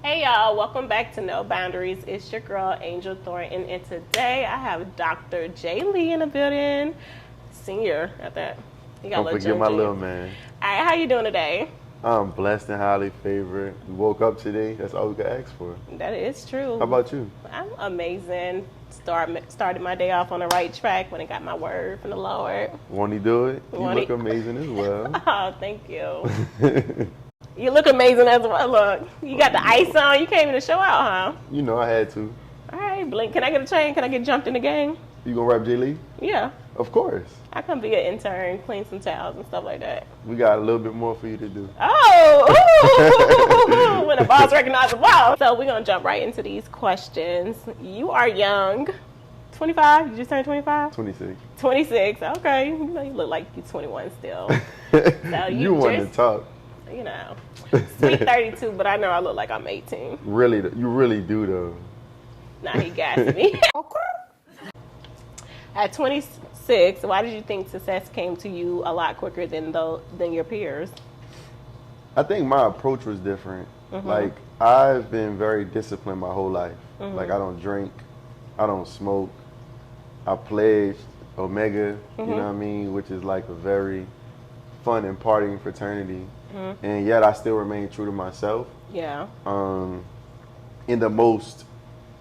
Hey y'all, welcome back to No Boundaries. It's your girl Angel Thornton, and today I have Dr. J.Lee in the building. Senior at that. You got Don't forget my little man. All right, how you doing today? I'm blessed and highly favored. We woke up today. That's all we could ask for. That is true. How about you? I'm amazing. Started my day off on the right track when I got my word from the Lord. Won't he do it? You Won't look he? amazing as well. Oh, thank you. You look amazing as well. Look, you got the ice on. You came in to show out, huh? You know I had to. All right, Blink. Can I get a chain? Can I get jumped in the game? You gonna rap J.Lee? Yeah. Of course. I can be an intern, clean some towels and stuff like that. We got a little bit more for you to do. Oh, ooh, when the boss recognizes the boss. So we're going to jump right into these questions. You are young. 25? You just turned 25? 26. 26. Okay. You know, you look like you're 21 still. So you want to talk. You know. Sweet 32, but I know I look like I'm 18. Really, you really do though. Nah, he gassed me. At 26, why did you think success came to you a lot quicker than your peers? I think my approach was different. Mm-hmm. Like, I've been very disciplined my whole life. Mm-hmm. Like, I don't drink, I don't smoke. I pledged Omega, you know what I mean, which is like a very fun and partying fraternity. Mm-hmm. And yet I still remain true to myself. Yeah. In the most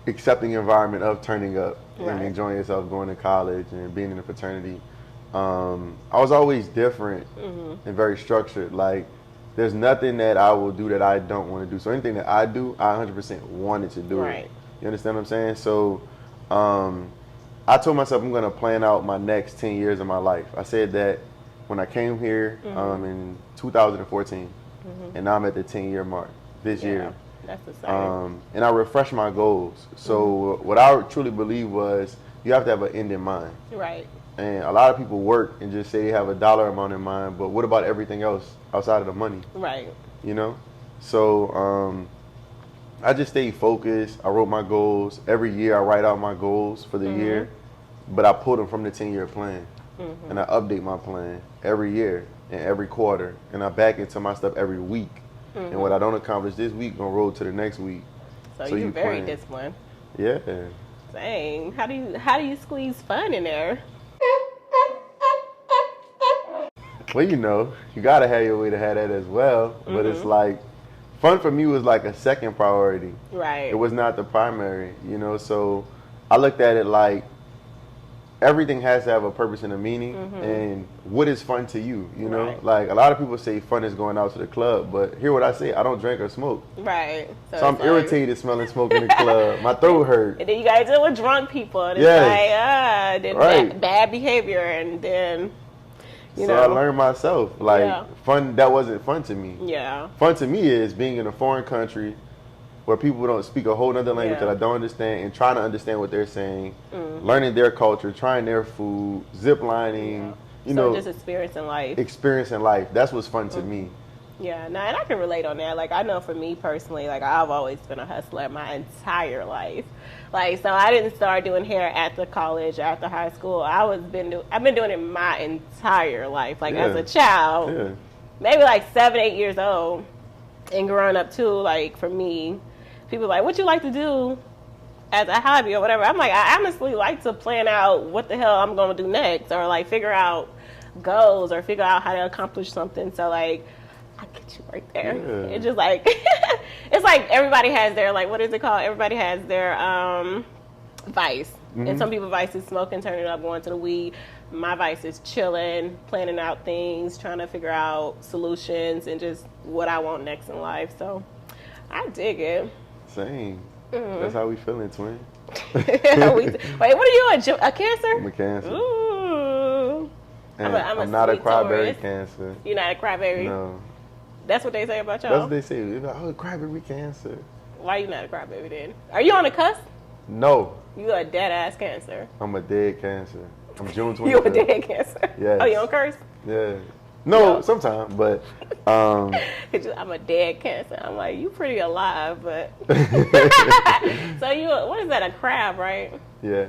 accepting environment of turning up and Right. enjoying yourself, going to college and being in a fraternity. I was always different and very structured. Like, there's nothing that I will do that I don't want to do. So anything that I do, I 100% wanted to do Right. it. You understand what I'm saying? So I told myself I'm going to plan out my next 10 years of my life. I said that when I came here in 2014, and now I'm at the 10-year mark this year. That's the same. And I refreshed my goals. So what I truly believe was you have to have an end in mind. Right. And a lot of people work and just say they have a dollar amount in mind, but what about everything else outside of the money? Right. You know? So I just stayed focused. I wrote my goals. Every year I write out my goals for the year, but I pull them from the 10-year plan. And I update my plan every year and every quarter. And I back into my stuff every week. And what I don't accomplish this week, gonna roll to the next week. So you're very plan. disciplined. Yeah. Dang. How do you squeeze fun in there? Well, you know, you gotta have your way to have that as well. But it's like, fun for me was like a second priority. Right. It was not the primary, you know. So I looked at it like everything has to have a purpose and a meaning. And what is fun to you, you know? Right. Like, a lot of people say fun is going out to the club, but hear what I say, I don't drink or smoke. Right. So I'm irritated smelling smoke in the club. My throat hurt. And then you gotta deal with drunk people. And it's then Right. bad behavior, and then you know. I learned myself, like, fun, that wasn't fun to me. Yeah. Fun to me is being in a foreign country where people don't speak a whole other language that I don't understand, and trying to understand what they're saying, learning their culture, trying their food, zip lining, you know. Just experiencing life. Experiencing life. That's what's fun to me. Yeah, no, and I can relate on that. Like, I know for me personally, like, I've always been a hustler my entire life. Like, so I didn't start doing hair after college, after high school. I've been doing it my entire life. Like, as a child, maybe like 7, 8 years old, and growing up too. Like, for me, people are like, what you like to do as a hobby or whatever? I'm like, I honestly like to plan out what the hell I'm going to do next, or like figure out goals, or figure out how to accomplish something. So, like, I get you right there. Yeah. It's just like, it's like everybody has their, like, what is it called? Everybody has their vice. And some people's vice is smoking, turning up, going to the weed. My vice is chilling, planning out things, trying to figure out solutions, and just what I want next in life. So I dig it. Same. That's how we feeling, twin. Wait, what are you, a Cancer? I'm a Cancer. Ooh. And I'm not a sweet crybaby Taurus. Cancer. You're not a crybaby? No. That's what they say about y'all? That's what they say. They're like, oh, crybaby Cancer. Why you not a crybaby then? Are you on the cusp? No. You a dead ass Cancer. I'm a dead Cancer. I'm June 25th. You a dead Cancer? Yes. Oh, you on curse? Yeah. No, sometimes, but I'm a dead Cancer. I'm like, you pretty alive, but so you, what is that? A crab, right? yeah.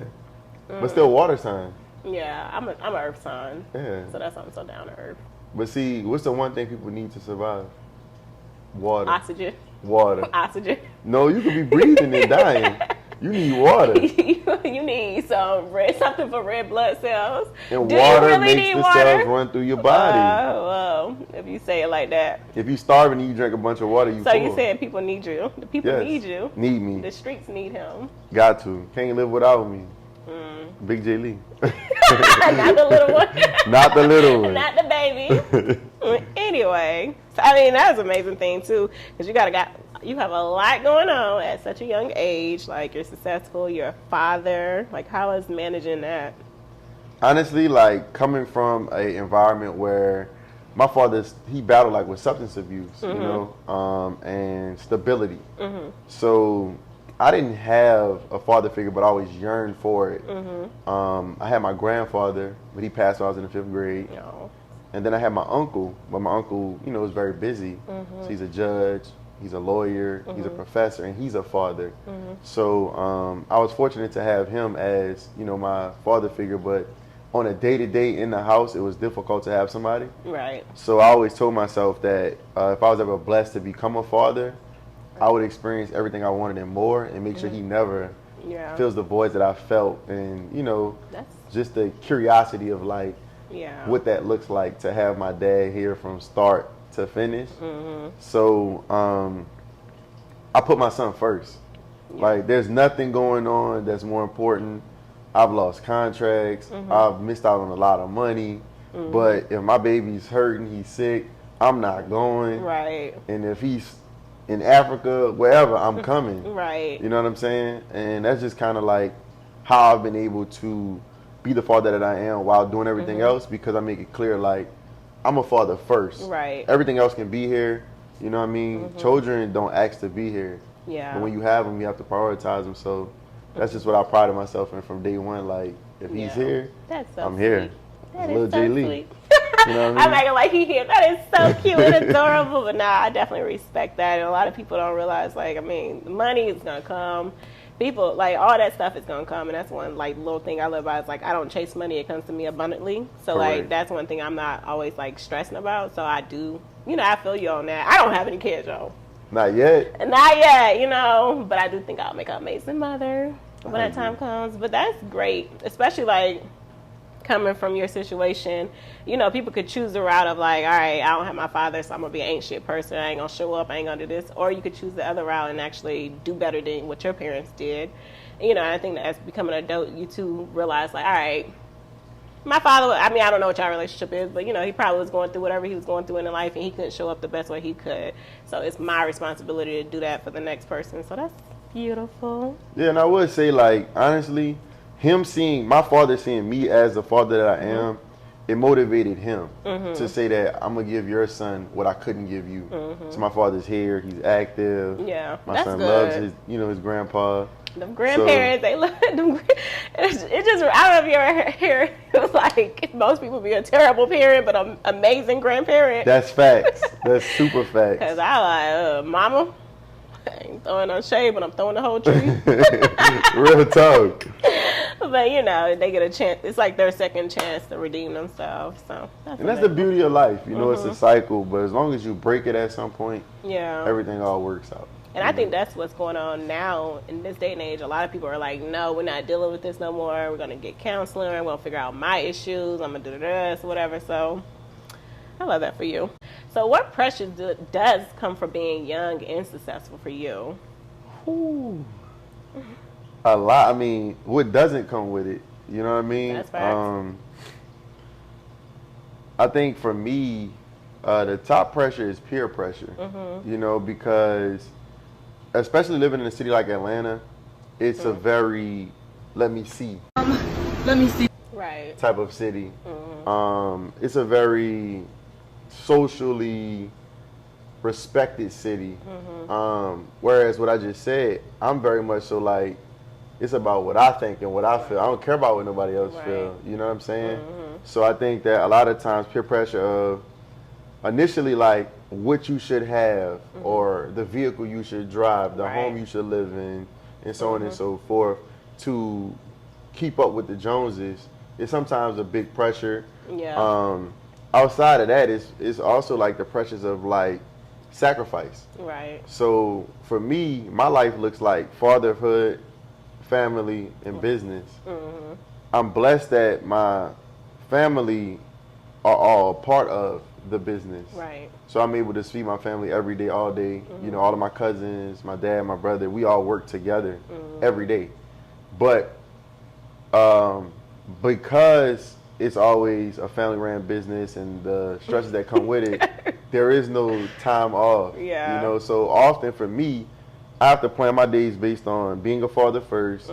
But still water sign. Yeah, I'm an earth sign. Yeah. So that's why I'm so down to earth. But see, what's the one thing people need to survive? Water. Oxygen. Water. Oxygen. No, you could be breathing and dying. You need water. You need something for red blood cells. And Do water you really makes need the water? cells run through your body. Well, if you say it like that. If you starving and you drink a bunch of water, you So full. you saying people need you. The people Yes. need you. Need me. The streets need him. Got to. Can't live without me. Big J.Lee. Not the little one. Not the little one. Not the baby. Anyway, so I mean that's an amazing thing too, because you have a lot going on at such a young age. Like you're successful, you're a father. Like how is managing that? Honestly, like coming from an environment where my father, he battled like with substance abuse, you know, and stability. So I didn't have a father figure, but I always yearned for it. I had my grandfather, but he passed when I was in the 5th grade. No. And then I had my uncle, but my uncle, you know, was very busy. So he's a judge, he's a lawyer, he's a professor, and he's a father. So I was fortunate to have him as, you know, my father figure, but on a day-to-day in the house, it was difficult to have somebody. Right. So I always told myself that if I was ever blessed to become a father, I would experience everything I wanted and more, and make sure he never fills the voids that I felt. And, you know, just the curiosity of like, what that looks like to have my dad here from start to finish. So I put my son first. Like there's nothing going on that's more important. I've lost contracts. I've missed out on a lot of money. But if my baby's hurting, he's sick, I'm not going. Right. And if he's in Africa, wherever, I'm coming. Right. You know what I'm saying? And that's just kind of like how I've been able to be the father that I am while doing everything else, because I make it clear, like, I'm a father first. Right. Everything else can be here. You know what I mean? Children don't ask to be here. Yeah. But when you have them, you have to prioritize them. So that's just what I prided myself in from day one. Like, if he's here, that's so I'm here. That Little is so J.Lee. sweet. You know what I mean? I'm acting like he here. That is so cute and adorable. But nah, I definitely respect that. And a lot of people don't realize, like, I mean, the money is going to come. People, like, all that stuff is going to come. And that's one, like, little thing I live by is, like, I don't chase money. It comes to me abundantly. So, like, that's one thing I'm not always, like, stressing about. So I do, you know, I feel you on that. I don't have any kids, y'all. Not yet. Not yet, you know. But I do think I'll make an amazing mother when that time comes. But that's great. Especially, like, coming from your situation, you know, people could choose the route of like, all right, I don't have my father, so I'm gonna be an ain't shit person. I ain't gonna show up. I ain't gonna do this. Or you could choose the other route and actually do better than what your parents did. You know, I think that as becoming an adult, you two realize like, all right, my father, I mean, I don't know what your relationship is, but you know, he probably was going through whatever he was going through in life, and he couldn't show up the best way he could. So it's my responsibility to do that for the next person. So that's beautiful. Yeah, and I would say, like, honestly, my father seeing me as the father that I am, it motivated him to say that I'm going to give your son what I couldn't give you. So my father's here, he's active. Yeah, my that's son good. loves his grandpa. The grandparents, they love them. It just, I don't know if you ever hear it was like most people be a terrible parent, but an amazing grandparent. That's facts. That's super facts. Because I like, mama, I ain't throwing no shade, but I'm throwing the whole tree. Real talk. But, you know, they get a chance. It's like their second chance to redeem themselves. So that's the beauty of life. You know, it's a cycle, but as long as you break it at some point, everything all works out. And I think that's what's going on now in this day and age. A lot of people are like, no, we're not dealing with this no more. We're going to get counseling. We're going to figure out my issues. I'm going to do this, whatever. So I love that for you. So what pressure does come from being young and successful for you? Ooh. A lot. I mean, what doesn't come with it? You know what I mean? That's facts. I think for me, the top pressure is peer pressure. You know, because especially living in a city like Atlanta, it's a very let me see right type of city. It's a very socially respected city. Whereas what I just said, I'm very much so like, it's about what I think and what I feel. I don't care about what nobody else feel. You know what I'm saying? So I think that a lot of times peer pressure of initially like what you should have or the vehicle you should drive, the home you should live in, and so on and so forth, to keep up with the Joneses is sometimes a big pressure. Outside of that, it's also like the pressures of like sacrifice. Right. So for me, my life looks like fatherhood, family, and business. Mm-hmm. I'm blessed that my family are all part of the business. Right. So I'm able to see my family every day, all day. Mm-hmm. You know, all of my cousins, my dad, my brother, we all work together Mm-hmm. every day. But because it's always a family-ran business and the stresses that come with it, there is no time off. Yeah. You know, so often for me, I have to plan my days based on being a father first,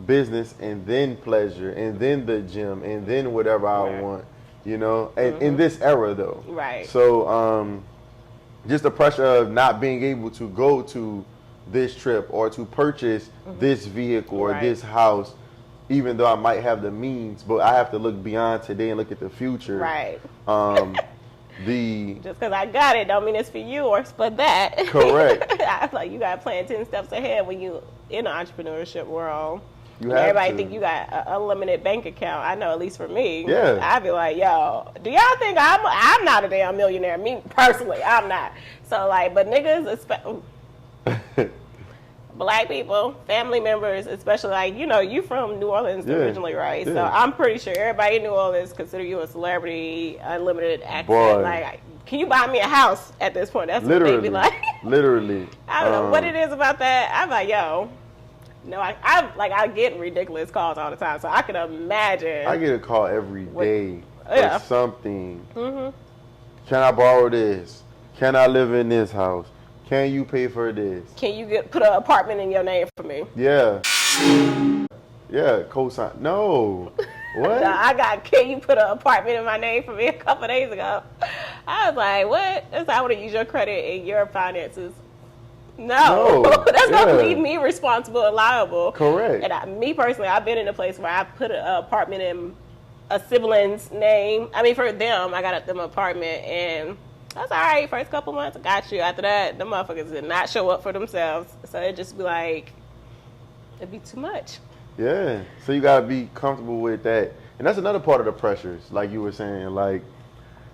business, and then pleasure, and then the gym, and then whatever I want. You know, and in this era though. Right. So just the pressure of not being able to go to this trip or to purchase this vehicle or this house, even though I might have the means, but I have to look beyond today and look at the future. Right. Just because I got it don't mean it's for you or it's for that. Correct. I feel like you got to plan 10 steps ahead when you in the entrepreneurship world. You have Everybody to. think you got an unlimited bank account. I know, at least for me. Yeah. I be like, yo, do y'all think I'm not a damn millionaire? Me personally, I'm not. So like, but niggas, black people, family members, especially like, you know, you from New Orleans originally, right? Yeah. So I'm pretty sure everybody in New Orleans consider you a celebrity, unlimited access. Boy. Like, can you buy me a house at this point? That's Literally. what they be like. Literally. I don't know what it is about that. I'm like, yo. No, I get ridiculous calls all the time, so I can imagine. I get a call every day for something. Mm-hmm. Can I borrow this? Can I live in this house? Can you pay for this? Can you put an apartment in your name for me? Yeah. Yeah, cosign. No. What? No, I got, can you put an apartment in my name for me a couple days ago? I was like, what? That's how I want to use your credit and your finances. No. That's going to leave me responsible and liable. Correct. And me personally, I've been in a place where I put an apartment in a sibling's name. I mean, for them, I got them apartment, and that's all right. First couple months, I got you. After that, the motherfuckers did not show up for themselves. So it just be like, it'd be too much. Yeah. So you got to be comfortable with that. And that's another part of the pressures, like you were saying. Like,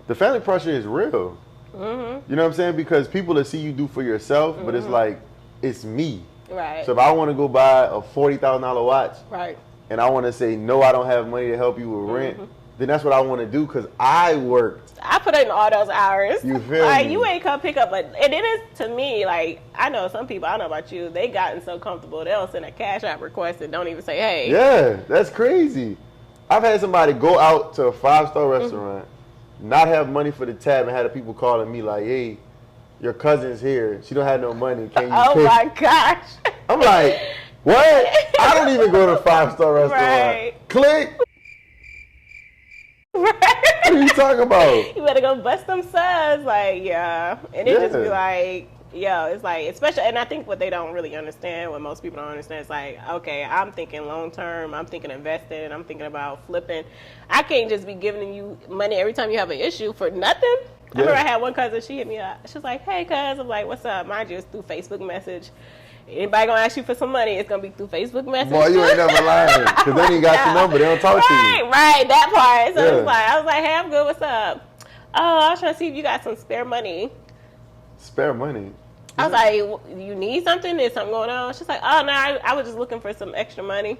the family pressure is real. Mm-hmm. You know what I'm saying? Because people will see you do for yourself, but it's like, it's me. Right. So if I want to go buy a $40,000 watch, right, and I want to say, no, I don't have money to help you with rent, then that's what I want to do because I worked. I put in all those hours. You feel like, me? You ain't come pick up, and it is, to me, like, I know some people, I don't know about you, they gotten so comfortable, they'll send a Cash App request and don't even say, hey. Yeah, that's crazy. I've had somebody go out to a 5-star restaurant, not have money for the tab, and had the people calling me like, hey, your cousin's here. She don't have no money. Can you Oh pay? my gosh. I'm like, what? I don't even go to a 5-star restaurant. Right. Click. Right. What are you talking about? You better go bust them subs. Like, yeah. And it just be like, yo, it's like, especially, and I think what they don't really understand, what most people don't understand, is like, okay, I'm thinking long term, I'm thinking investing, I'm thinking about flipping. I can't just be giving you money every time you have an issue for nothing. I remember I had one cousin, she hit me up. She was like, hey, cuz. I'm like, what's up? Mind you, it's through Facebook message. Anybody gonna ask you for some money, it's gonna be through Facebook message. Boy, you ain't never lying. Because then you got your number. They don't talk to you. Right, that part. So it's like, I was like, hey, I'm good. What's up? Oh, I was trying to see if you got some spare money. Spare money? I was like, you need something? Is something going on? She's like, oh, no, I was just looking for some extra money.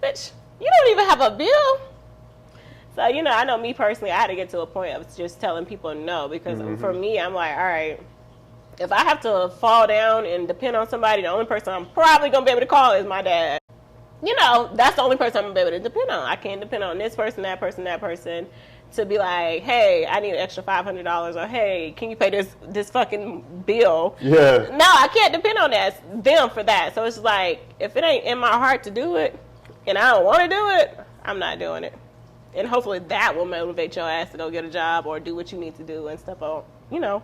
Bitch, you don't even have a bill. So, you know, I know me personally, I had to get to a point of just telling people no. Because for me, I'm like, all right, if I have to fall down and depend on somebody, the only person I'm probably going to be able to call is my dad. You know, that's the only person I'm going to be able to depend on. I can't depend on this person, that person, that person to be like, hey, I need an extra $500, or hey, can you pay this fucking bill? Yeah. No, I can't depend on them for that. So it's like, if it ain't in my heart to do it, and I don't want to do it, I'm not doing it. And hopefully that will motivate your ass to go get a job or do what you need to do and step on, you know.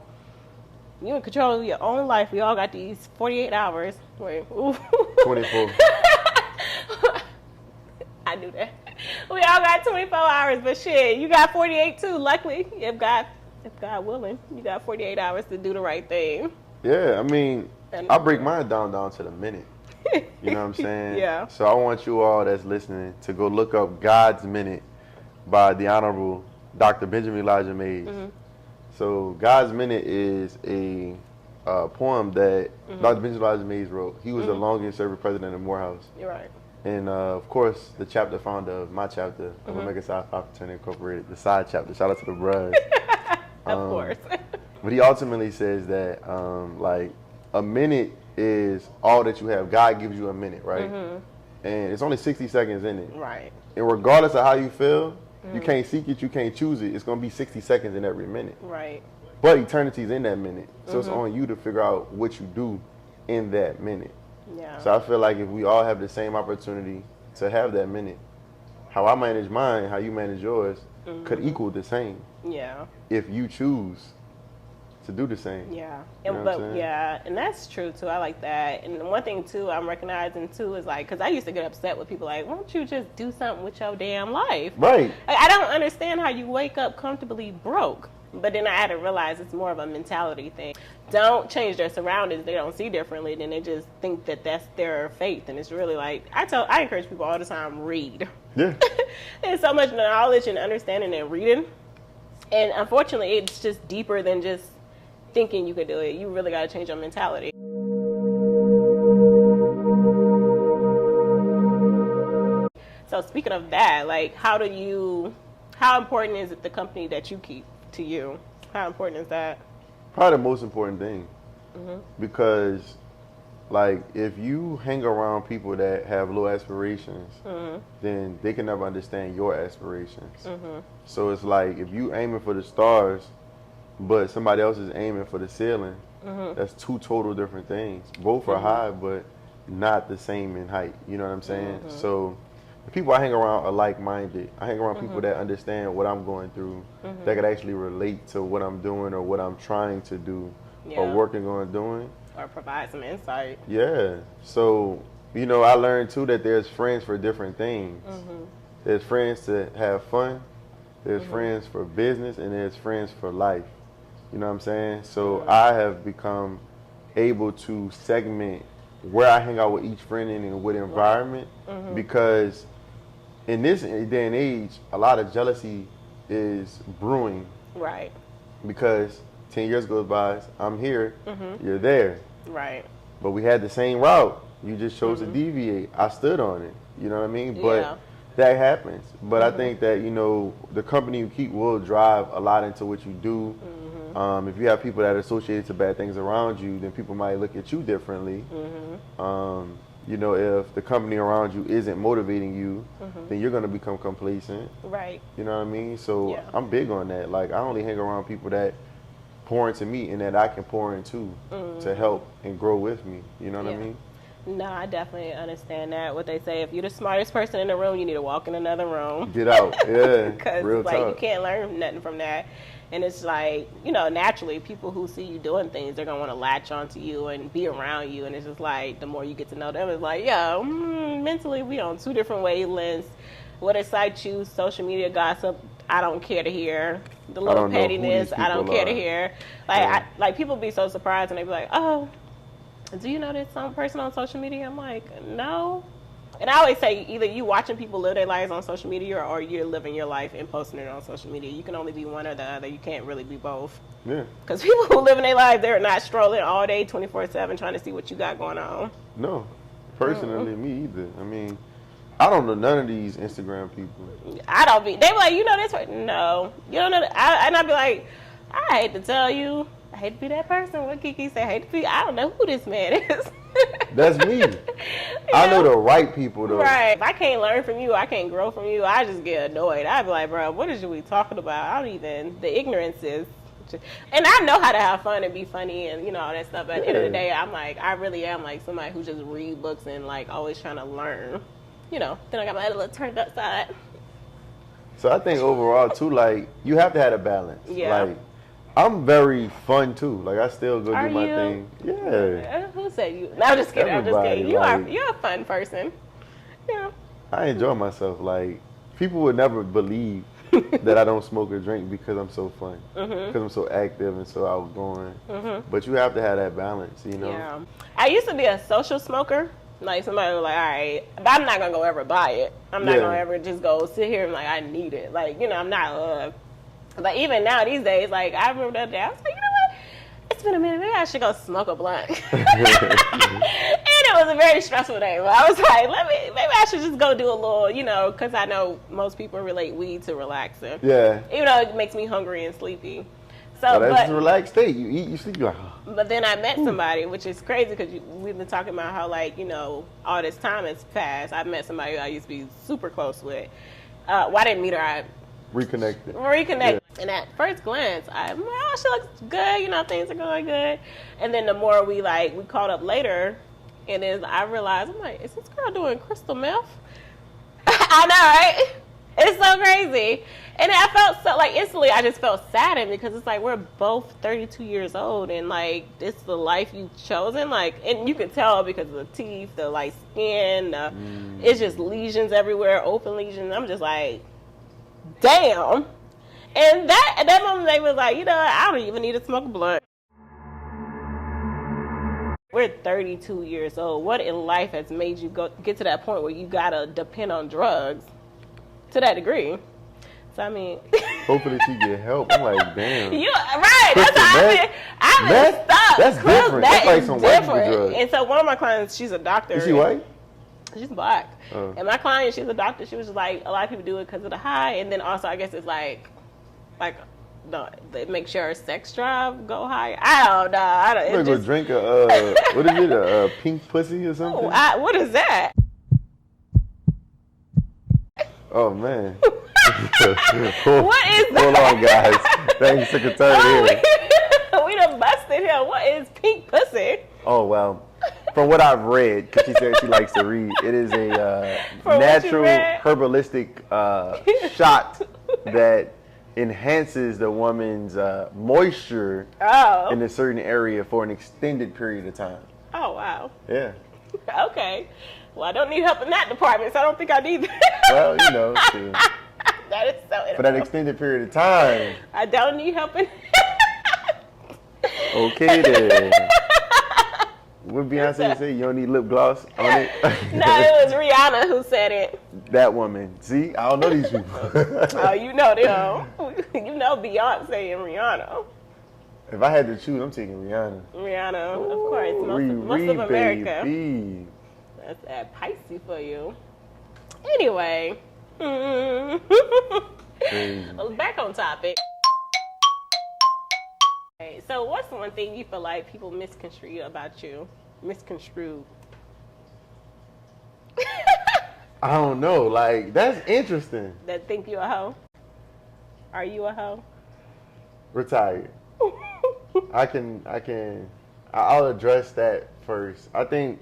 You in control of your own life. We all got these 48 hours. Wait, 24. I knew that. We all got 24 hours, but shit, you got 48 too. Luckily, if God willing, you got 48 hours to do the right thing. Yeah, I mean, I break mine down to the minute. You know what I'm saying? Yeah. So I want you all that's listening to go look up God's Minute by the Honorable Dr. Benjamin Elijah Mays. So God's Minute is a poem that Dr. Benjamin Mays wrote. He was the longest serving president of Morehouse. You're right. And of course, the chapter founder of my chapter of Omega Psi Phi Fraternity Incorporated, the side chapter. Shout out to the bros. Of course. But he ultimately says that like a minute is all that you have. God gives you a minute, right? And it's only 60 seconds in it. Right. And regardless of how you feel, you can't seek it, you can't choose it. It's going to be 60 seconds in every minute. Right. But eternity's in that minute. So it's on you to figure out what you do in that minute. Yeah. So I feel like if we all have the same opportunity to have that minute, how I manage mine, how you manage yours, could equal the same. Yeah. If you choose to do the same. Yeah. You know what I'm saying? Yeah, and that's true too. I like that. And one thing too I'm recognizing too is like, because I used to get upset with people like, why don't you just do something with your damn life? Right. Like, I don't understand how you wake up comfortably broke. But then I had to realize it's more of a mentality thing. Don't change their surroundings. They don't see differently. Then they just think that that's their faith. And it's really like, I encourage people all the time, read. Yeah. There's so much knowledge and understanding in reading. And unfortunately, it's just deeper than just thinking you could do it. You really got to change your mentality. So speaking of that, like, how important is it the company that you keep to you? How important is that? Probably the most important thing. Because, like, if you hang around people that have low aspirations, then they can never understand your aspirations. So it's like, if you aiming for the stars, but somebody else is aiming for the ceiling, that's two total different things. Both are high, but not the same in height. You know what I'm saying? So the people I hang around are like-minded. I hang around people that understand what I'm going through, that could actually relate to what I'm doing or what I'm trying to do or working on doing. Or provide some insight. Yeah. So, you know, I learned too that there's friends for different things. There's friends to have fun, there's friends for business, and there's friends for life. You know what I'm saying? So I have become able to segment where I hang out with each friend in what environment, because in this day and age, a lot of jealousy is brewing. Right. Because 10 years goes by, I'm here, you're there. Right. But we had the same route. You just chose to deviate. I stood on it. You know what I mean? But that happens. But I think that, you know, the company you keep will drive a lot into what you do. If you have people that are associated to bad things around you, then people might look at you differently. You know, if the company around you isn't motivating you, then you're going to become complacent. Right. You know what I mean? So I'm big on that. Like, I only hang around people that pour into me and that I can pour into to help and grow with me. You know what I mean? No, I definitely understand that. What they say, if you're the smartest person in the room, you need to walk in another room. Get out. Yeah. Because, like, you can't learn nothing from that. And it's like, you know, naturally, people who see you doing things, they're going to want to latch onto you and be around you. And it's just like, the more you get to know them, it's like, yo, mentally, we on two different wavelengths. What excites you, social media gossip, I don't care to hear. The little pettiness, I don't care to hear. Like, like, people be so surprised and they be like, oh, do you know this some person on social media? I'm like, no. And I always say, either you watching people live their lives on social media or you're living your life and posting it on social media. You can only be one or the other. You can't really be both. Yeah. Because people who live in their lives, they're not strolling all day 24/7 trying to see what you got going on. No. Personally, me either. I mean, I don't know none of these Instagram people. I don't be. They be like, you know this person? No. You don't know that? And I be like, I hate to tell you. I hate to be that person. What Kiki say? I hate to be. I don't know who this man is. That's me. I know the right people, though. Right. If I can't learn from you, I can't grow from you, I just get annoyed. I'd be like, bro, what is we talking about? I don't even, the ignorance is. And I know how to have fun and be funny and, you know, all that stuff. But at the end of the day, I'm like, I really am like somebody who just read books and like always trying to learn. You know, then I got my head a little turned upside. So I think overall, too, like, you have to have a balance. Yeah. Like, I'm very fun too. Like, I still go do my thing. Yeah. Who said you? No, I'm just kidding. Everybody, I'm just kidding. You're a fun person. Yeah. I enjoy myself. Like, people would never believe that I don't smoke or drink because I'm so fun. Because I'm so active and so outgoing. But you have to have that balance, you know? Yeah. I used to be a social smoker. Like, somebody was like, all right, but I'm not going to go ever buy it. I'm not going to ever just go sit here and like, I need it. Like, you know, I'm not, but even now these days, like, I remember the other day, I was like, you know what? it's been a minute. Maybe I should go smoke a blunt. And it was a very stressful day. But I was like, maybe I should just go do a little, because I know most people relate weed to relaxing. Yeah. Even though it makes me hungry and sleepy. So, that's a relaxed state. You eat, you sleep, you're like, oh. But then I met somebody, which is crazy because we've been talking about how, all this time has passed. I met somebody who I used to be super close with. Well, I didn't meet her. I reconnected. Yeah. And at first glance, I'm like, oh, she looks good. Things are going good. And then the more we caught up later, and then I realized, I'm like, is this girl doing crystal meth? I know, right? It's so crazy. And I felt so, instantly I just felt saddened because it's like we're both 32 years old and, this is the life you've chosen. And you can tell because of the teeth, the light skin, it's just lesions everywhere, open lesions. I'm just like, damn. And at that moment they was like, I don't even need to smoke a blunt. We're 32 years old. What in life has made you get to that point where you gotta depend on drugs to that degree? So I mean, hopefully she get help. I'm like, damn. Right. That's how I've been stuck. That's different. That's like some white people drugs. And so one of my clients, she's a doctor. Is she white? She's black. And my client, she's a doctor. She was just like, a lot of people do it because of the high, and then also I guess it's no, they make sure sex drive go high. I don't know. I'm gonna go drink what is it? A pink pussy or something? What is that? Oh man. What is that? Hold on, guys. Thanks, took a turn here. We done busted here. What is pink pussy? Oh well. From what I've read, because she said she likes to read, it is a natural herbalistic shot that enhances the woman's moisture in a certain area for an extended period of time. Oh, wow. Yeah. Okay. Well, I don't need help in that department, so I don't think I need that. Well, that is so for that extended period of time. I don't need help in Okay, then. What Beyonce say? You don't need lip gloss on it? No, it was Rihanna who said it. That woman. See, I don't know these people. Oh, you know them. You know Beyonce and Rihanna. If I had to choose, I'm taking Rihanna. Rihanna, of course. Most of America. Baby. That's that Pisces for you. Anyway. Well, back on topic. Okay, so what's the one thing you feel like people misconstrue about you? Misconstrued. I don't know. That's interesting. That think you a hoe? Are you a hoe? Retired. I'll address that first. I think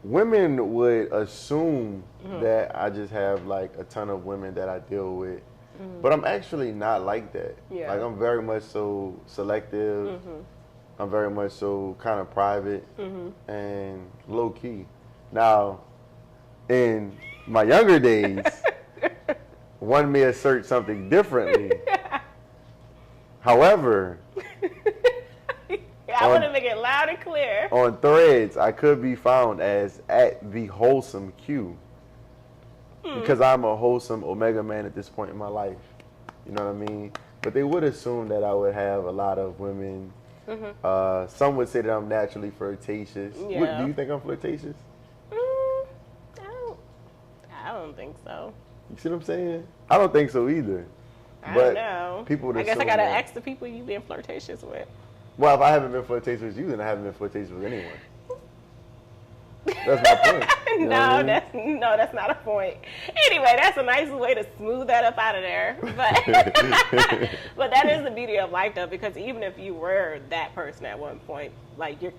women would assume that I just have a ton of women that I deal with. But I'm actually not like that. Yeah. I'm very much so selective. I'm very much so kind of private and low key. Now, in my younger days, one may assert something differently. However, I want to make it loud and clear. On Threads, I could be found as @TheWholesomeQ. Because I'm a wholesome Omega man at this point in my life. You know what I mean? But they would assume that I would have a lot of women. Some would say that I'm naturally flirtatious. Yeah. Do you think I'm flirtatious? I don't think so. You see what I'm saying? I don't think so either. I don't know. People would I guess I assume gotta that. ask the people you've been flirtatious with. Well, if I haven't been flirtatious with you, then I haven't been flirtatious with anyone. That's my point. You know what I mean? That's not a point. Anyway, that's a nice way to smooth that up out of there. But but that is the beauty of life, though, because even if you were that person at one point, you're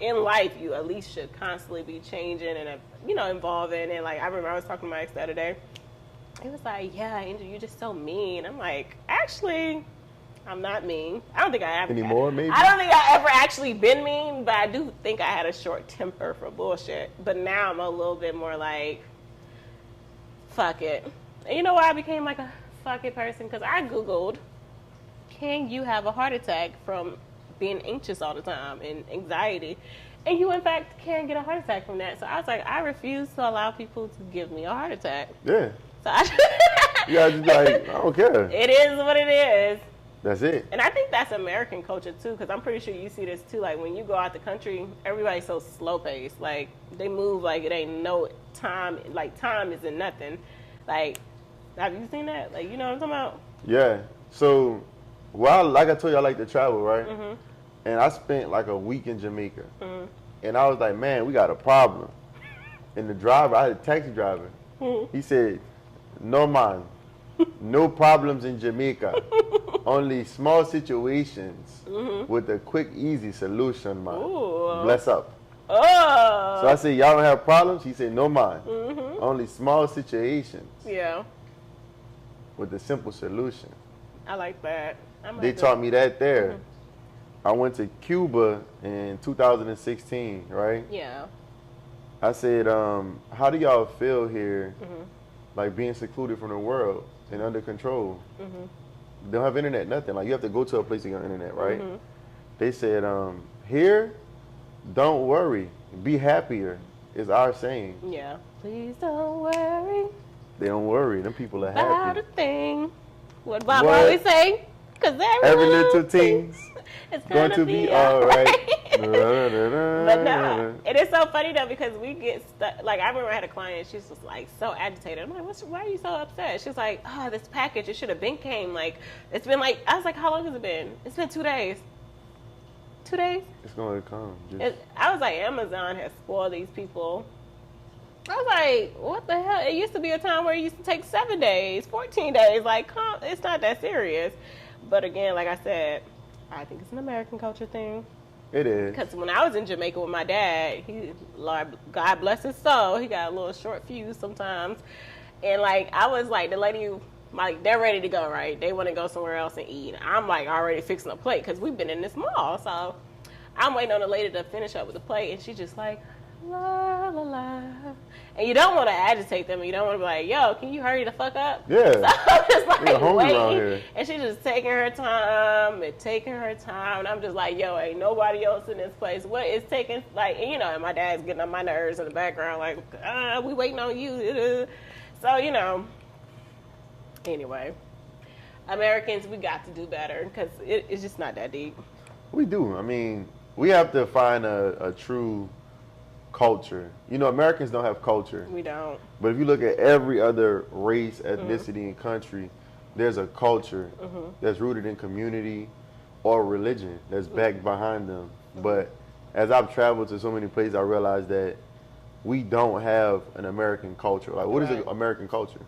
in life, you at least should constantly be changing and evolving. And I remember I was talking to my ex the other day. He was like, "Yeah, Angel, you're just so mean." I'm like, actually, I'm not mean. I don't think I ever anymore. Maybe I don't think I ever actually been mean, but I do think I had a short temper for bullshit. But now I'm a little bit more fuck it. And you know why I became a fuck it person? Because I googled, can you have a heart attack from being anxious all the time and anxiety? And you in fact can get a heart attack from that. So I was like, I refuse to allow people to give me a heart attack. Yeah. So yeah, just I don't care. It is what it is. That's it. And I think that's American culture too, because I'm pretty sure you see this too. Like when you go out the country, everybody's so slow paced. Like they move like it ain't no time. Like time isn't nothing. Like, have you seen that? Like, you know what I'm talking about? Yeah. So, well, like I told you, I like to travel, right? And I spent like a week in Jamaica. And I was like, man, we got a problem. And the driver, I had a taxi driver. He said, no man, no problems in Jamaica. Only small situations with a quick, easy solution, man. Ooh. Bless up. Oh. So I said, y'all don't have problems? He said, no man. Only small situations Yeah. with a simple solution. I like that. They taught me that there. I went to Cuba in 2016, right? Yeah. I said, how do y'all feel here, like being secluded from the world and under control? They don't have internet, nothing. Like you have to go to a place to get internet, right? They said, here, don't worry, be happier, is our saying. Yeah. Please don't worry. They don't worry. Them people are About happy. a thing. What Bob always say? Because every little things it's going to be all right. But no, it is so funny though because we get stuck. Like I remember I had a client, she was like so agitated. I'm like, why are you so upset? She's like, oh, this package, it should have been came. Like it's been like, I was like, how long has it been? It's been 2 days. 2 days? It's going to come. I was like, Amazon has spoiled these people. I was like, what the hell? It used to be a time where it used to take 7 days, 14 days. Like, it's not that serious. But again, like I said, I think it's an American culture thing. It is. Because when I was in Jamaica with my dad, Lord, God bless his soul, he got a little short fuse sometimes. And like, I was like, the lady, like, they're ready to go, right? They want to go somewhere else and eat. I'm like already fixing a plate because we've been in this mall. So I'm waiting on the lady to finish up with the plate. And she's just like, la, la, la. And you don't want to agitate them. You don't want to be like, yo, can you hurry the fuck up? Yeah. So I'm just like waiting. And she's just taking her time And I'm just like, yo, ain't nobody else in this place. What is taking, like, and, you know, and my dad's getting on my nerves in the background, like, we waiting on you. So, you know, anyway, Americans, we got to do better because it's just not that deep. We do. I mean, we have to find a true culture. You know, Americans don't have culture. We don't. But if you look at every other race, ethnicity, and country, there's a culture that's rooted in community or religion that's backed behind them. But as I've traveled to so many places, I realized that we don't have an American culture. Like, what is an American culture?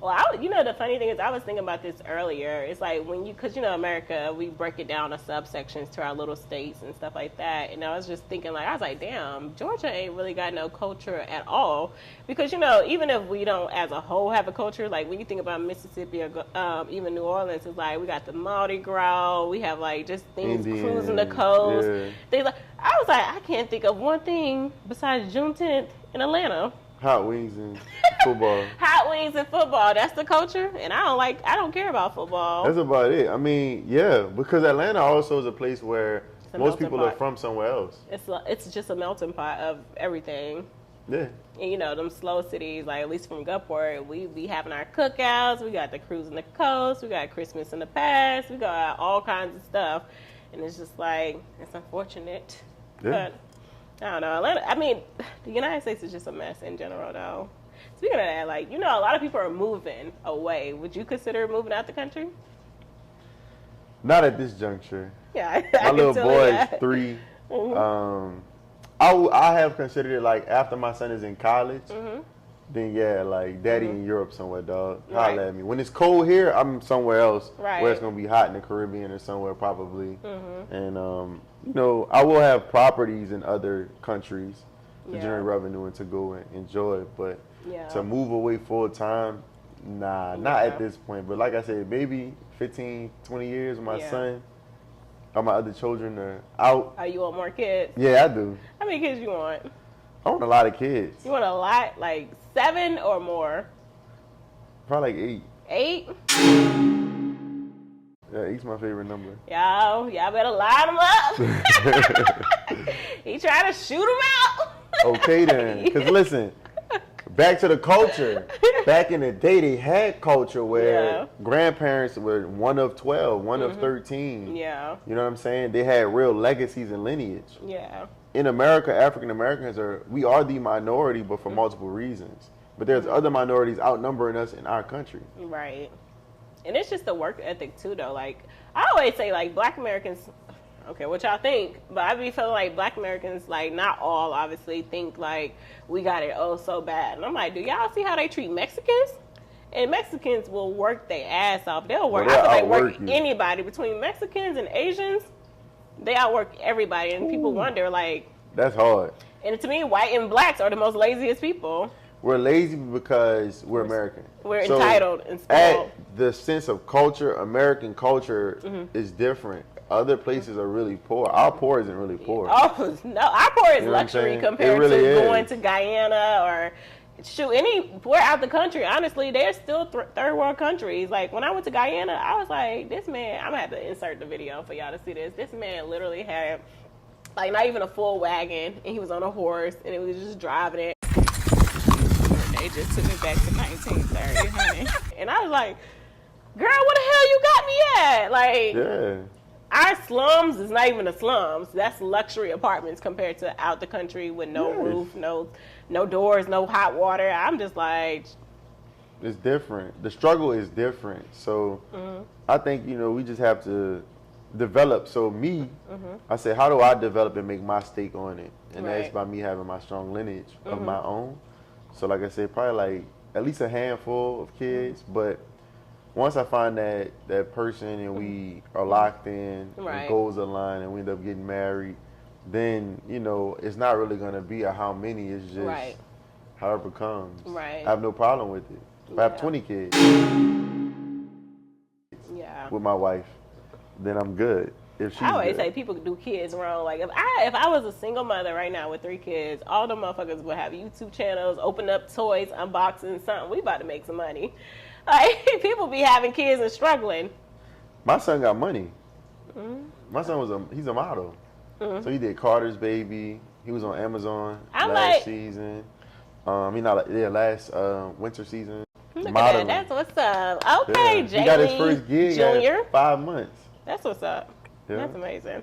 Well, you know, the funny thing is I was thinking about this earlier. It's like because, you know, America, we break it down to subsections to our little states and stuff like that. And I was just thinking, like, I was like, damn, Georgia ain't really got no culture at all. Because, you know, even if we don't as a whole have a culture, like when you think about Mississippi or even New Orleans, it's like we got the Mardi Gras. We have, like, just things cruising the coast. Yeah. I was like, I can't think of one thing besides Juneteenth in Atlanta. Hot wings and football. Hot wings and football. That's the culture. And I don't care about football. That's about it. I mean, yeah, because Atlanta also is a place where most people are from somewhere else. It's just a melting pot of everything. Yeah. And you know, them slow cities, like at least from Gulfport, we be having our cookouts. We got the cruise on the coast. We got Christmas in the past. We got all kinds of stuff. And it's just like, it's unfortunate. Yeah. But I don't know. Atlanta, I mean, the United States is just a mess in general, though. Speaking of that, like, you know, a lot of people are moving away. Would you consider moving out the country? Not at this juncture. Yeah, my little boy is 3. I have considered it like after my son is in college. Then yeah, like daddy in Europe somewhere, dog. Holla at me. When it's cold here, I'm somewhere else where it's gonna be hot in the Caribbean or somewhere probably. And you know, I will have properties in other countries to generate revenue and to go and enjoy it. But to move away full time, nah, not at this point. But like I said, maybe 15, 20 years when my son or my other children are out. Oh, you want more kids? Yeah, I do. How many kids you want? I want a lot of kids. You want a lot? Like 7 or more? Probably like 8. 8? Yeah, 8's my favorite number. Y'all better line them up. He trying to shoot them out. Okay then. Because listen, back to the culture. Back in the day, they had culture where grandparents were one of 12, one of 13. Yeah. You know what I'm saying? They had real legacies and lineage. Yeah. In America, African Americans we are the minority, but for multiple reasons. But there's other minorities outnumbering us in our country. Right. And it's just the work ethic too, though. Like, I always say, like, Black Americans, okay, what y'all think, but I be feeling like Black Americans, like, not all, obviously, think, like, we got it so bad. And I'm like, do y'all see how they treat Mexicans? And Mexicans will work their ass off. They'll work, I feel like, work anybody. Between Mexicans and Asians, they outwork everybody. And people wonder, like... That's hard. And to me, white and blacks are the most laziest people. We're lazy because we're American. We're entitled and spoiled. The sense of culture, American culture is different. Other places are really poor. Our poor isn't really poor. Oh, no. Our poor is luxury compared to going to Guyana or anywhere out the country. Honestly, they're still third world countries. Like, when I went to Guyana, I was like, this man, I'm going to have to insert the video for y'all to see this. This man literally had, like, not even a full wagon, and he was on a horse, and it was just driving it. They just took me back to 1930, honey. And I was like, girl, what the hell you got me at? Like, our slums is not even the slums. That's luxury apartments compared to out the country with no roof, no doors, no hot water. I'm just like... It's different. The struggle is different. So I think, we just have to develop. So me, I said, how do I develop and make my stake on it? And that's by me having my strong lineage of my own. So like I said, probably like at least a handful of kids. But once I find that person and we are locked in, and goals align, and we end up getting married, then, it's not really going to be a how many. It's just however comes. Right. I have no problem with it. If I have 20 kids with my wife, then I'm good. I always say people do kids wrong. Like, if I was a single mother right now with 3 kids, all the motherfuckers would have YouTube channels, open up toys, unboxing something. We about to make some money. Like, people be having kids and struggling. My son got money. My son he's a model. So he did Carter's Baby. He was on Amazon last season. Last winter season. Look at that. That's what's up. Okay, J.Lee. He got his first gig at 5 months. That's what's up. Yeah. That's amazing.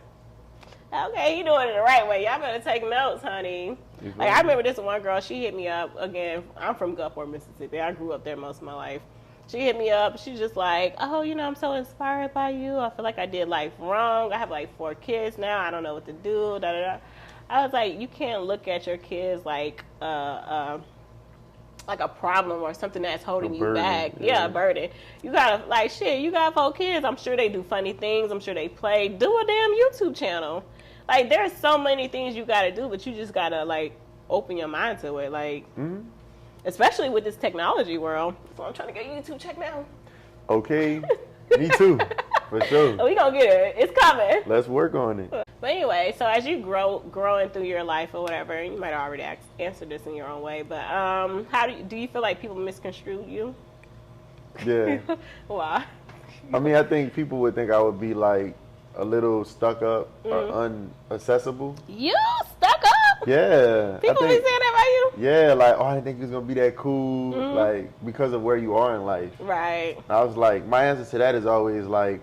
Okay, you doing it the right way. Y'all better take notes, honey. Like, I remember this one girl, she hit me up. Again, I'm from Gulfport, Mississippi. I grew up there most of my life. She hit me up. She's just like, oh, I'm so inspired by you. I feel like I did life wrong. I have like 4 kids now. I don't know what to do. Da, da, da. I was like, you can't look at your kids like a problem or something that's holding you back. Yeah, a burden. You gotta, like, shit, you got 4 kids. I'm sure they do funny things. I'm sure they play. Do a damn YouTube channel. Like, there's so many things you gotta do, but you just gotta, like, open your mind to it. Like, especially with this technology world. So I'm trying to get a YouTube check now. Okay. Me too. For sure. We gonna get it. It's coming. Let's work on it. But anyway, so as you growing through your life or whatever, you might have already answered this in your own way, but how do you feel like people misconstrued you? Yeah. Why? I mean, I think people would think I would be like a little stuck up or unaccessible. You stuck up? Yeah. People be saying that about you? Yeah, like, I didn't think he was gonna be that cool, like, because of where you are in life. Right. I was like, my answer to that is always like,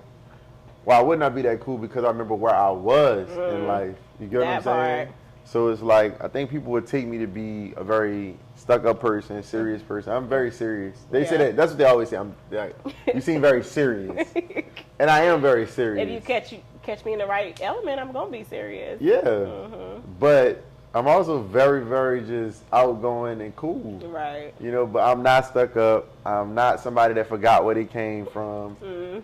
well, I would not be that cool because I remember where I was in life. You get what I'm saying? So it's like, I think people would take me to be a very stuck-up person, serious person. I'm very serious. They say that. That's what they always say. You seem very serious. And I am very serious. If you catch me in the right element, I'm going to be serious. Yeah. But I'm also very, very just outgoing and cool. Right. But I'm not stuck up. I'm not somebody that forgot where they came from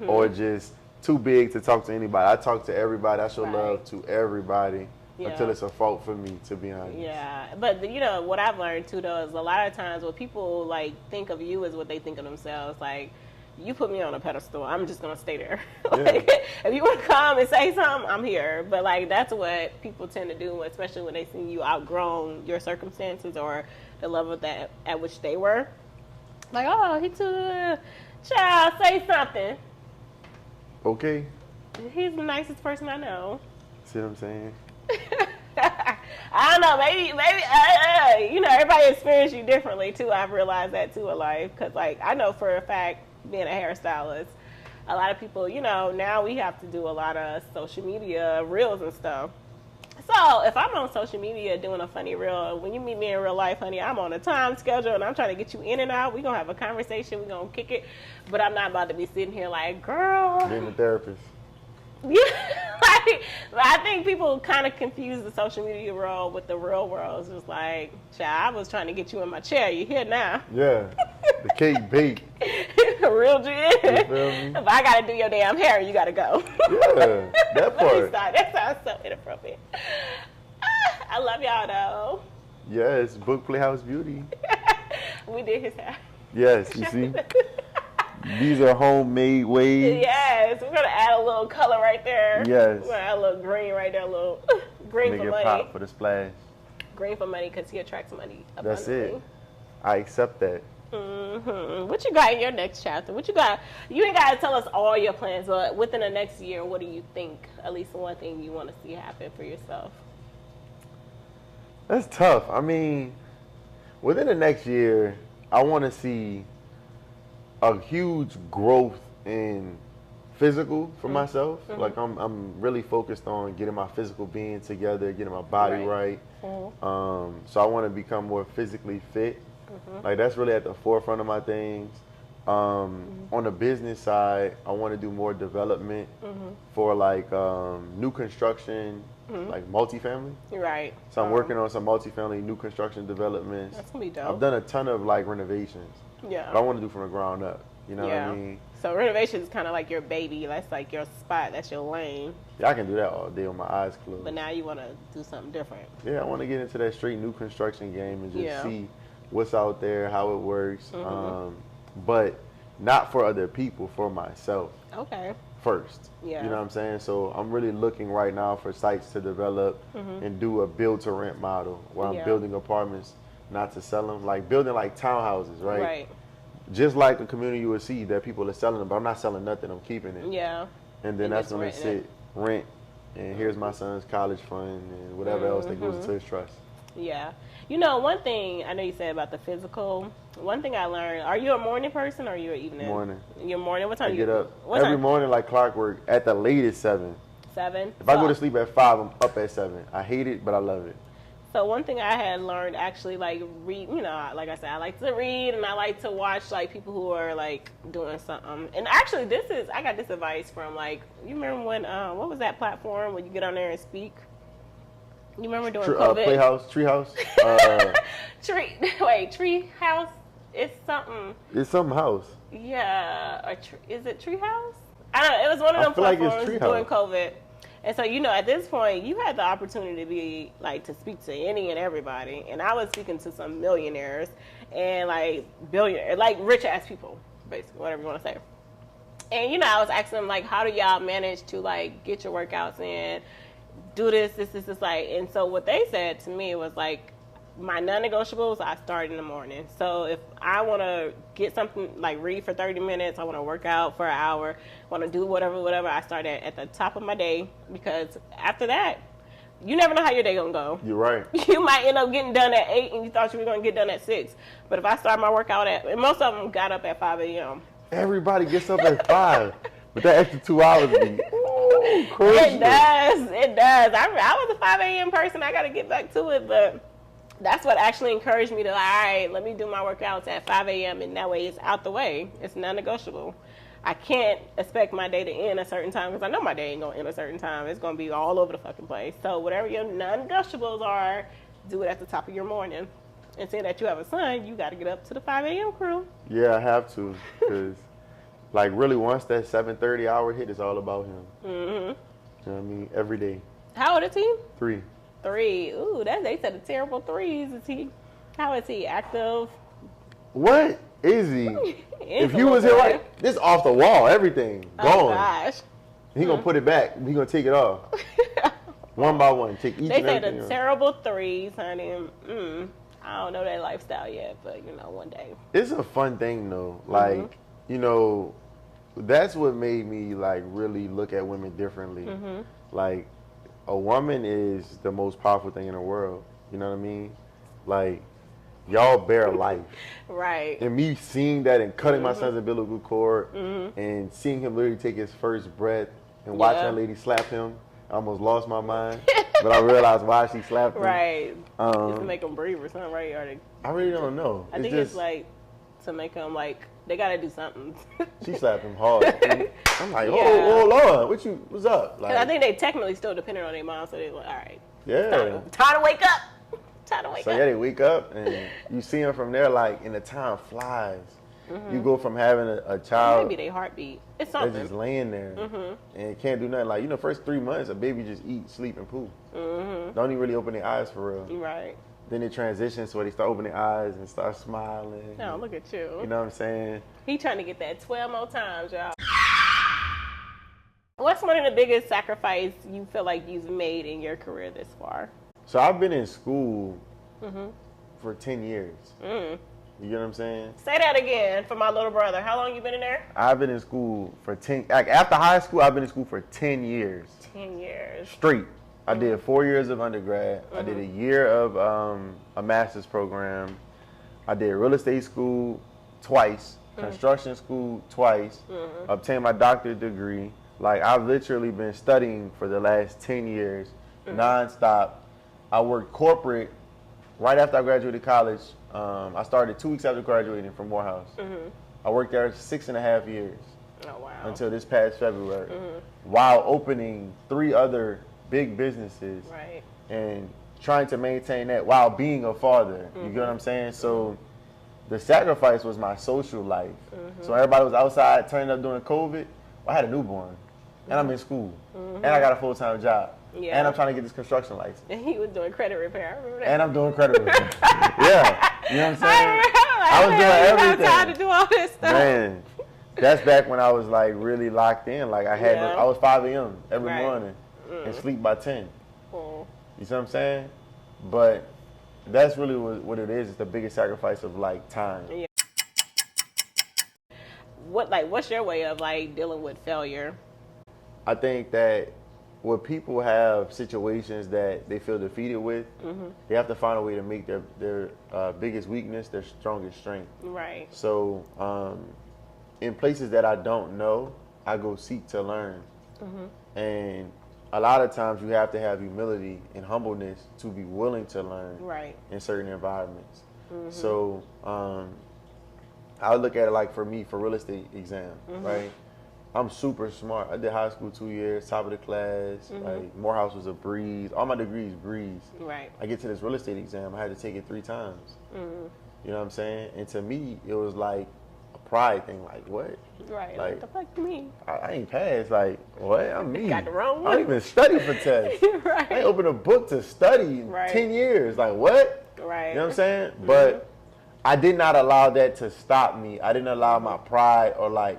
or just too big to talk to anybody. I talk to everybody. I show love to everybody until it's a fault for me, to be honest. Yeah, but what I've learned too, though, is a lot of times what people like think of you is what they think of themselves. Like, you put me on a pedestal, I'm just gonna stay there. Like, if you want to come and say something, I'm here. But like, that's what people tend to do, especially when they see you outgrown your circumstances or the level at which they were. Like, oh, he too, child, say something. Okay. He's the nicest person I know. See what I'm saying? I don't know. Maybe, you know, everybody experiences you differently too. I've realized that too in life. Because, like, I know for a fact, being a hairstylist, a lot of people, you know, now we have to do a lot of social media reels and stuff. So if I'm on social media doing a funny reel, when you meet me in real life, honey, I'm on a time schedule and I'm trying to get you in and out. We're going to have a conversation. We're going to kick it. But I'm not about to be sitting here like, girl. Being a therapist. Yeah, like, I think people kind of confuse the social media world with the real world. It's just like, child, I was trying to get you in my chair. You here now? Yeah, the cake baked. Real G. You feel me? If I gotta do your damn hair, you gotta go. Yeah, that part. That sounds so inappropriate. I love y'all though. Yes, Book Playhouse Beauty. We did his hair. Yes, you see. These are homemade waves. Yes, we're gonna add a little color right there. Yes. We're gonna add a little green right there, a little green Make for it money. pop for the splash. Green for money because he attracts money. That's it. I accept that. Mm-hmm. What you got in your next chapter? What you got? You ain't got to tell us all your plans, but within the next year, what do you think? At least one thing you want to see happen for yourself. That's tough. I mean, within the next year, I want to see a huge growth in physical for myself. Mm-hmm. Like I'm really focused on getting my physical being together, getting my body right. Mm-hmm. So I want to become more physically fit. Mm-hmm. Like that's really at the forefront of my things. On the business side, I want to do more development for like new construction, like multifamily. Right. So I'm working on some multifamily new construction developments. That's gonna be dope. I've done a ton of like renovations. Yeah. But I want to do from the ground up. You know what I mean? So renovation is kind of like your baby. That's like your spot. That's your lane. Yeah, I can do that all day with my eyes closed. But now you want to do something different. Yeah, I want to get into that straight new construction game and just see what's out there, how it works. But not for other people, for myself. Okay. First. Yeah. You know what I'm saying? So I'm really looking right now for sites to develop and do a build to rent model where I'm building apartments, not to sell them, like building like townhouses, right? Right. Just like a community you would see that people are selling them, but I'm not selling nothing, I'm keeping it. Yeah. And then that's when they sit, rent, and here's my son's college fund and whatever else that goes into his trust. Yeah. You know, one thing I know you said about the physical, one thing I learned, are you a morning person or are you an evening? Morning. You're morning? What time I do you get up? Every morning like clockwork, at the latest 7. 7? If I go to sleep at 5, I'm up at 7. I hate it, but I love it. So one thing I had learned actually, like read, you know, like I said, I like to read and I like to watch like people who are like doing something. And actually, I got this advice from like, you remember when, what was that platform where you get on there and speak? You remember doing COVID? Treehouse. Treehouse. It's something. It's something house. Yeah, or is it Treehouse? I don't know. It was one of them platforms doing COVID. And so, you know, at this point, you had the opportunity to be, like, to speak to any and everybody. And I was speaking to some millionaires and, like, billionaires, like, rich-ass people, basically, whatever you want to say. And, you know, I was asking them, like, how do y'all manage to, like, get your workouts in, do this, like, and so what they said to me was, like, my non-negotiables, I start in the morning. So if I want to get something, like read for 30 minutes, I want to work out for an hour, want to do whatever, I start at the top of my day, because after that, you never know how your day going to go. You're right. You might end up getting done at 8 and you thought you were going to get done at 6. But if I start my workout and most of them got up at 5 a.m. Everybody gets up at 5. But that extra 2 hours be crazy. It does. I was a 5 a.m. person. I got to get back to it, but that's what actually encouraged me to, all right, let me do my workouts at 5 a.m. and that way it's out the way. It's non-negotiable. I can't expect my day to end a certain time because I know my day ain't going to end a certain time. It's going to be all over the fucking place. So whatever your non-negotiables are, do it at the top of your morning. And saying that you have a son, you got to get up to the 5 a.m. crew. Yeah, I have to, because like really once that 7:30 hour hit, it's all about him. Mm-hmm. You know what I mean? Every day. How old is he? 3. 3. Ooh, they said the terrible 3s. How is he? Active? What is he? If you was here right, this off the wall, everything gone. Oh gosh. He gonna put it back. He gonna take it off. One by one, take each. They say the terrible 3s, honey. I don't know that lifestyle yet, but you know, one day. It's a fun thing though. Like you know, that's what made me like really look at women differently. Like a woman is the most powerful thing in the world. You know what I mean? Like, y'all bear life. Right. And me seeing that and cutting my son's umbilical cord and seeing him literally take his first breath and watching that lady slap him, I almost lost my mind. But I realized why she slapped him. Right. It's to make him breathe or something, right? I really don't know. I think it's like to make him like, they got to do something. She slapped him hard. I'm like, hold on. What's up? Like, I think they technically still dependent on their mom, so they're like, all right. Yeah. Time to wake up. Time to wake up. So yeah, they wake up and you see them from there, like, and the time flies. You go from having a child. Maybe their heartbeat. It's something. They're just laying there and can't do nothing. Like, first 3 months, a baby just eat, sleep, and poop. Don't even really open their eyes for real. Right. Then it transitions where they start opening their eyes and start smiling. Oh, look at you. You know what I'm saying? He trying to get that 12 more times, y'all. What's one of the biggest sacrifices you feel like you've made in your career this far? So I've been in school for 10 years. You get what I'm saying? Say that again for my little brother. How long you been in there? I've been in school for 10, like after high school, I've been in school for 10 years. 10 years. Straight. I did 4 years of undergrad. I did a year of a master's program. I did real estate school twice, construction school twice, obtained my doctorate degree. Like, I've literally been studying for the last 10 years, nonstop. I worked corporate right after I graduated college. I started 2 weeks after graduating from Morehouse. I worked there 6.5 years. Oh, wow. Until this past February, while opening 3 other big businesses, right, and trying to maintain that while being a father. You get what I'm saying? So the sacrifice was my social life. So everybody was outside turning up during COVID. I had a newborn, and I'm in school, and I got a full-time job, and I'm trying to get this construction license. And he was doing credit repair. I remember that. And I'm doing credit repair. Yeah, you know what I'm saying? I was doing everything. Time to do all this stuff. Man, that's back when I was like really locked in. Like I was 5 a.m. every morning and sleep by 10. You see what I'm saying? But that's really what it is. It's the biggest sacrifice of like time. Yeah. What's your way of like dealing with failure? I think that when people have situations that they feel defeated with, they have to find a way to make their biggest weakness their strongest strength. Right. So in places that I don't know, I go seek to learn. And a lot of times you have to have humility and humbleness to be willing to learn in certain environments. So I would look at it like for me, for real estate exam, right? I'm super smart. I did high school 2 years, top of the class. Like Morehouse was a breeze. All my degrees breeze. Right. I get to this real estate exam, I had to take it 3 times. You know what I'm saying? And to me, it was like a pride thing. Like, what? Right. Like, what the fuck you mean? I ain't passed. Like, what? I'm me. Got the wrong one. I don't even study for tests. Right. I ain't opened a book to study in 10 years. Like, what? Right. You know what I'm saying? But I did not allow that to stop me. I didn't allow my pride or like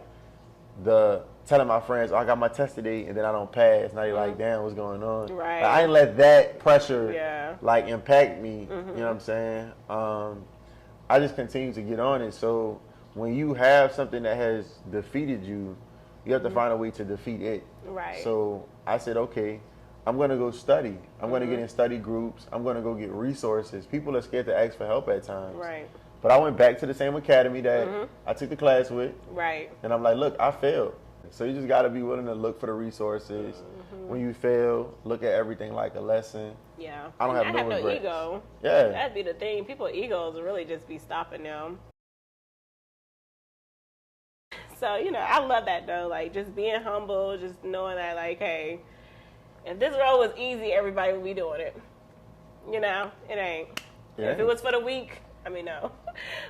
the telling my friends, I got my test today, and then I don't pass. Now you're like, damn, what's going on? Right. Like, I didn't let that pressure like impact me. You know what I'm saying? I just continue to get on it. So when you have something that has defeated you, you have to find a way to defeat it. Right. So I said, okay, I'm going to go study. I'm going to get in study groups. I'm going to go get resources. People are scared to ask for help at times. Right. But I went back to the same academy that I took the class with. Right. And I'm like, look, I failed. So you just got to be willing to look for the resources. When you fail, look at everything like a lesson. Yeah. I don't have no regrets. Ego. Yeah. That'd be the thing. People's egos really just be stopping them. So, you know, I love that though. Like, just being humble, just knowing that, like, hey, if this role was easy, everybody would be doing it. You know, it ain't. Yeah. If it was for the weak, I mean, no.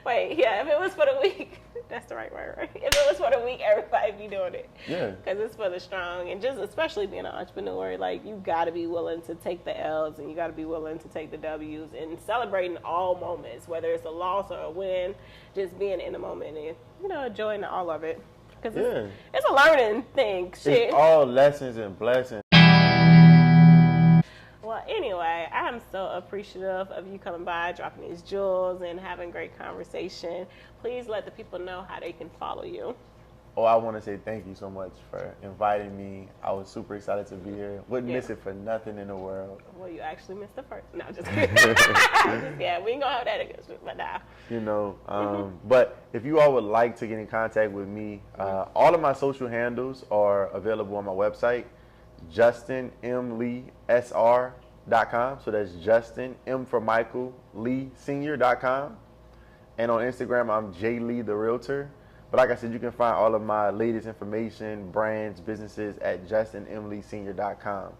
Wait, yeah, if it was for the weak, that's the right word, right? If it was for the weak, everybody be doing it. Yeah. Because it's for the strong. And just especially being an entrepreneur, like, you got to be willing to take the L's and you got to be willing to take the W's and celebrating all moments, whether it's a loss or a win, just being in the moment and, you know, enjoying all of it. Because it's a learning thing, shit. It's all lessons and blessings. Well, anyway, I'm so appreciative of you coming by, dropping these jewels, and having great conversation. Please let the people know how they can follow you. Oh, I want to say thank you so much for inviting me. I was super excited to be here. Wouldn't Yeah. miss it for nothing in the world. Well, you actually missed the first. No, just kidding. Yeah, we ain't gonna have that against you, but nah. You know, but if you all would like to get in contact with me, all of my social handles are available on my website, justinmleesr.com. So that's Justin, M for Michael, Lee Senior.com. And on Instagram, I'm J.Lee the Realtor. But like I said, you can find all of my latest information, brands, businesses at justinmleesenior.com.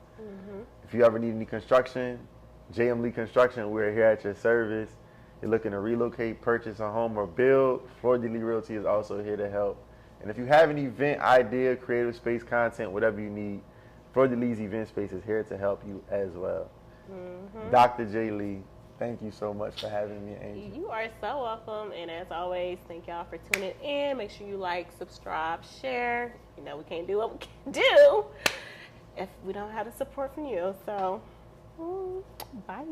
If you ever need any construction, JM Lee Construction, we're here at your service. You're looking to relocate, purchase a home, or build, Fleur de Lis Realty is also here to help. And if you have an event idea, creative space content, whatever you need, Fleur de Lis Event Space is here to help you as well. Dr. J.Lee, thank you so much for having me, Angel. You are so welcome, and as always, thank y'all for tuning in. Make sure you like, subscribe, share. You know we can't do what we can do if we don't have the support from you. So, bye.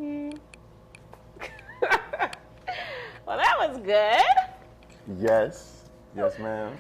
Well, that was good. Yes, ma'am.